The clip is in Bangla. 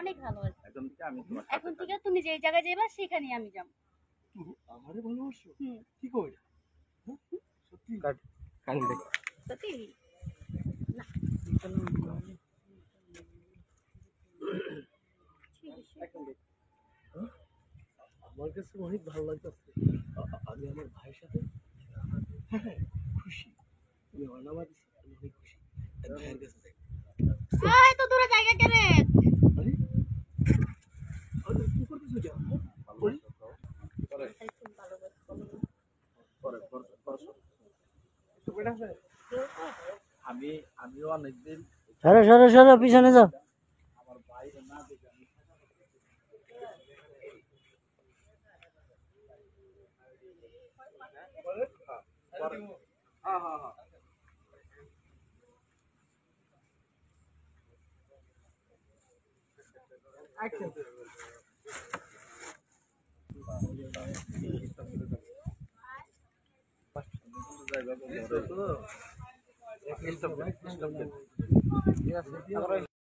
অনেক ভালো এখন থেকে তুমি যে জায়গায় যাইবা সেখানেই আমি যাব। আমারে ভালোবাসো? কি কই? সত্যি সত্যি আমার কাছে অনেক ভালো লাগতেছে। আমি আমার ভাইয়ের সাথে খুশি। তুমি আমার নাম দিচ্ছি, আমি অনেক খুশি। ভাইয়ের কাছে যাই। তো দূরে জায়গা কেনে? আরে আরে কি করতেছো যা? আমিও অনেকদিন সরো পিছনে যাও। আমার ভাই না দেখে আমি